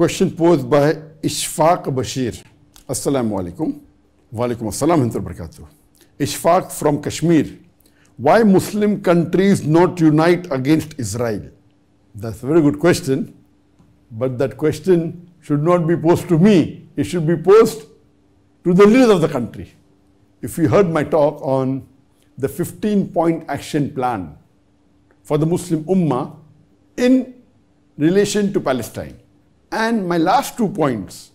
Question posed by Ishfaq Bashir. Assalamu alaikum. Wa alaikum assalam wa barakatuh. Ishfaq from Kashmir. Why Muslim countries not unite against Israel? That's a very good question. But that question should not be posed to me. It should be posed to the leaders of the country. If you heard my talk on the 15-point action plan for the Muslim Ummah in relation to Palestine. And my last 2 points,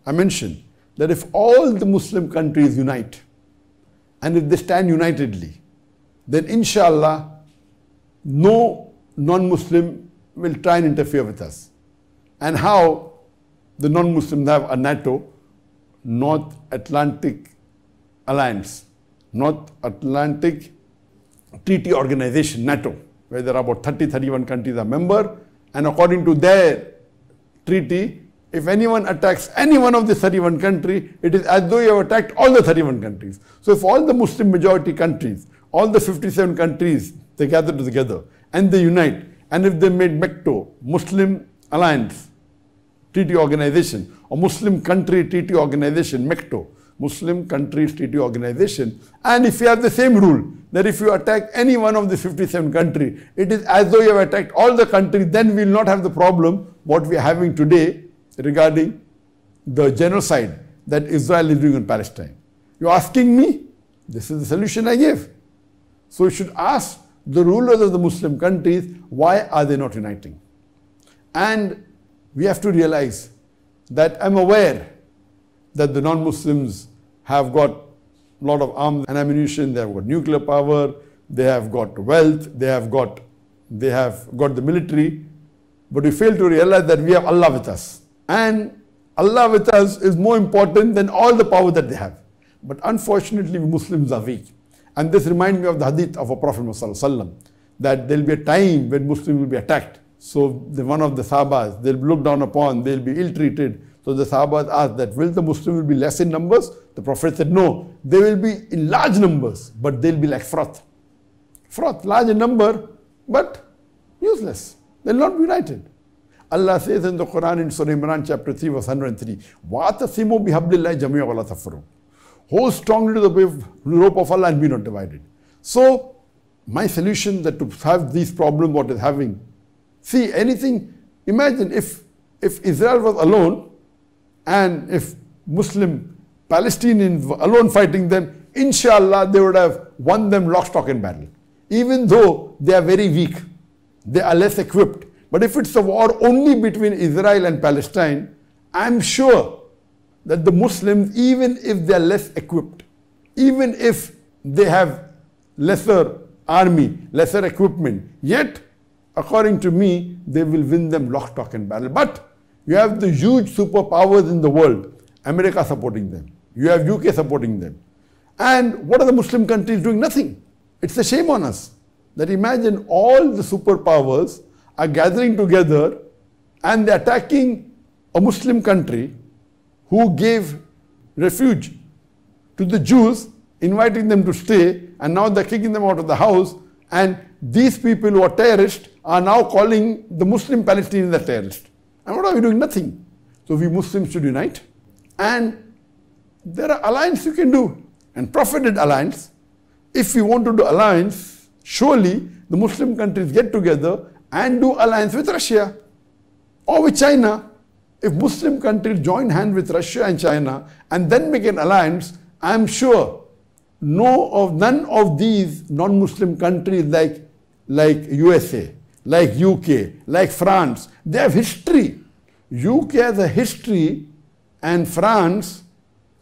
I mentioned that if all the Muslim countries unite and if they stand unitedly, then inshallah, no non-Muslim will try and interfere with us. And how the non-Muslims have a NATO, North Atlantic Alliance, North Atlantic Treaty Organization, NATO, where there are about 31 countries are member, and according to their treaty, if anyone attacks any one of the 31 countries, it is as though you have attacked all the 31 countries. So if all the Muslim majority countries, all the 57 countries, they gather together and they unite, and if they made MECTO, Muslim Alliance Treaty Organization, or Muslim Country Treaty Organization, MECTO, Muslim Countries Treaty Organization, and if you have the same rule, that if you attack any one of the 57 countries, it is as though you have attacked all the countries, then we will not have the problem what we are having today regarding the genocide that Israel is doing in Palestine. You are asking me? This is the solution I gave. So you should ask the rulers of the Muslim countries, why are they not uniting? And we have to realize that I'm aware that the non-Muslims have got a lot of arms and ammunition, they have got nuclear power, they have got wealth, they have got the military, but we fail to realize that we have Allah with us. And Allah with us is more important than all the power that they have. But unfortunately, we Muslims are weak. And this reminds me of the hadith of our Prophet ﷺ, that there will be a time when Muslims will be attacked. So one of the Sahabas, they'll be looked down upon, they'll be ill-treated. So the Sahabas asked that, will the Muslims be less in numbers? The Prophet said, no, they will be in large numbers, but they'll be like froth. Froth, large in number, but useless. They'll not be united. Allah says in the Quran in Surah Imran chapter 3 verse 103, وَاتَصِمُوا بِحَبْلِ اللَّهِ جَمِيعًا وَلَا تَفَرَّقُوا. Hold strongly to the rope of Allah and be not divided. So my solution that to have these problems what is having, see anything, imagine if Israel was alone and if Muslim Palestinians were alone fighting them, inshallah they would have won them lock, stock and barrel. Even though they are very weak, they are less equipped. But if it's a war only between Israel and Palestine, I'm sure that the Muslims, even if they are less equipped, even if they have lesser army, lesser equipment, yet, according to me, they will win them lock, stock and barrel. But you have the huge superpowers in the world, America supporting them. You have UK supporting them. And what are the Muslim countries doing? Nothing. It's a shame on us that imagine all the superpowers are gathering together and they're attacking a Muslim country who gave refuge to the Jews, inviting them to stay, and now they're kicking them out of the house, and these people who are terrorists are now calling the Muslim Palestinians as terrorists. And what are we doing? Nothing. So we Muslims should unite, and there are alliances you can do, and profited alliance. If we want to do alliance, surely the Muslim countries get together and do alliance with Russia or with China. If Muslim countries join hands with Russia and China and then make an alliance, I am sure none of these non-Muslim countries like USA, like UK, like France, they have history. UK has a history, and France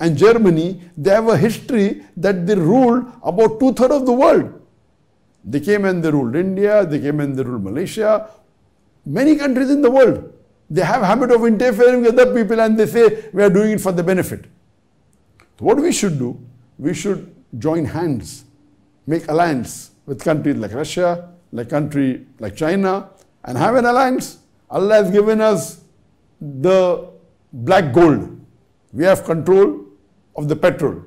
and Germany, they have a history that they ruled about 2/3 of the world. They came and they ruled India, they came and they ruled Malaysia, many countries in the world. They have a habit of interfering with other people and they say, we are doing it for the benefit. So what we should do, we should join hands, make alliance with countries like Russia, like country like China, and have an alliance. Allah has given us the black gold. We have control of the petrol.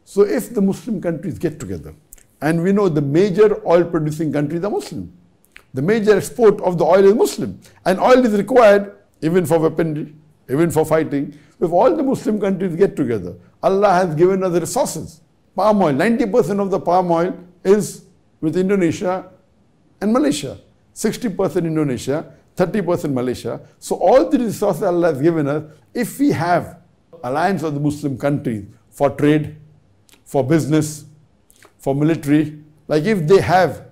So if the Muslim countries get together, and we know the major oil producing countries are Muslim. The major export of the oil is Muslim. And oil is required even for weaponry, even for fighting. If all the Muslim countries get together, Allah has given us the resources. Palm oil, 90% of the palm oil is with Indonesia and Malaysia. 60% Indonesia, 30% Malaysia. So all the resources Allah has given us, if we have alliance of the Muslim countries for trade, for business, for military, like if they have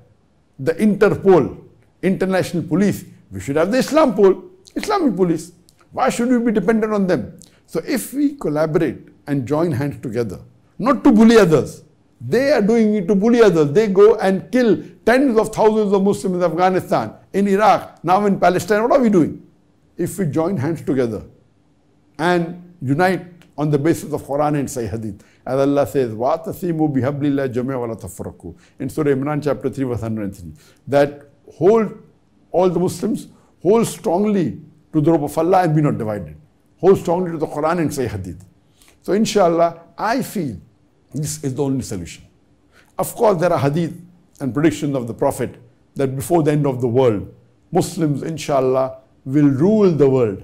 the Interpol, international police, we should have the Islamic police. Why should we be dependent on them? So if we collaborate and join hands together, not to bully others, they are doing it to bully others. They go and kill tens of thousands of Muslims in Afghanistan, in Iraq, now in Palestine. What are we doing? If we join hands together and unite on the basis of Quran and Sahih Hadith, as Allah says, وَاعْتَصِمُوا بِحَبْلِ اللَّهِ جَمِيعًا وَلَا تَفَرَّقُوا, in Surah Imran chapter 3 verse 103, that hold all the Muslims, hold strongly to the rope of Allah and be not divided. Hold strongly to the Quran and Sahih Hadith. So inshallah, I feel this is the only solution. Of course, there are hadith and predictions of the Prophet that before the end of the world, Muslims inshallah will rule the world.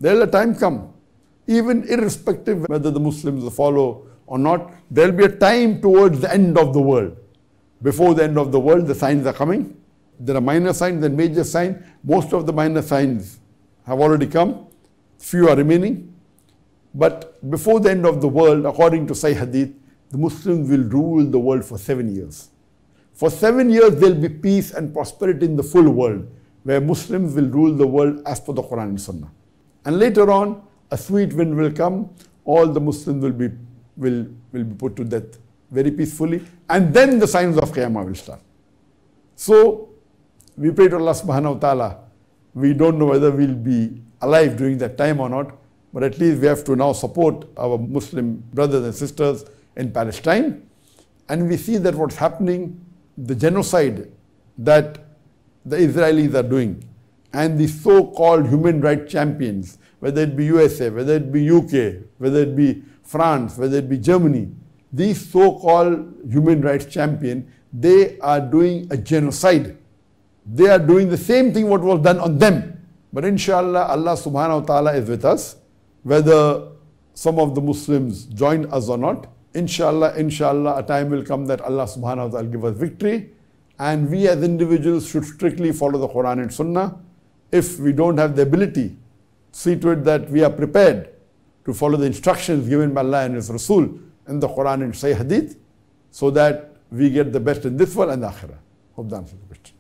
There will a time come, even irrespective whether the Muslims follow or not, there will be a time towards the end of the world. Before the end of the world, the signs are coming. There are minor signs and major signs. Most of the minor signs have already come. Few are remaining. But before the end of the world, according to Sahih Hadith, the Muslims will rule the world for 7 years. For 7 years, there will be peace and prosperity in the full world, where Muslims will rule the world as per the Quran and Sunnah. And later on, a sweet wind will come. All the Muslims will be put to death very peacefully. And then the signs of Qiyamah will start. So, we pray to Allah subhanahu wa ta'ala. We don't know whether we'll be alive during that time or not, but at least we have to now support our Muslim brothers and sisters in Palestine. And we see that what's happening, the genocide that the Israelis are doing, and the so-called human rights champions, whether it be USA, whether it be UK, whether it be France, whether it be Germany, these so-called human rights champions, they are doing a genocide. They are doing the same thing what was done on them. But inshallah, Allah subhanahu wa ta'ala is with us. Whether some of the Muslims join us or not, inshallah, a time will come that Allah subhanahu wa ta'ala will give us victory. And we as individuals should strictly follow the Quran and Sunnah. If we don't have the ability, see to it that we are prepared to follow the instructions given by Allah and His Rasul in the Quran and Sahih Hadith, so that we get the best in this world and the Akhirah. Hope that answers the question.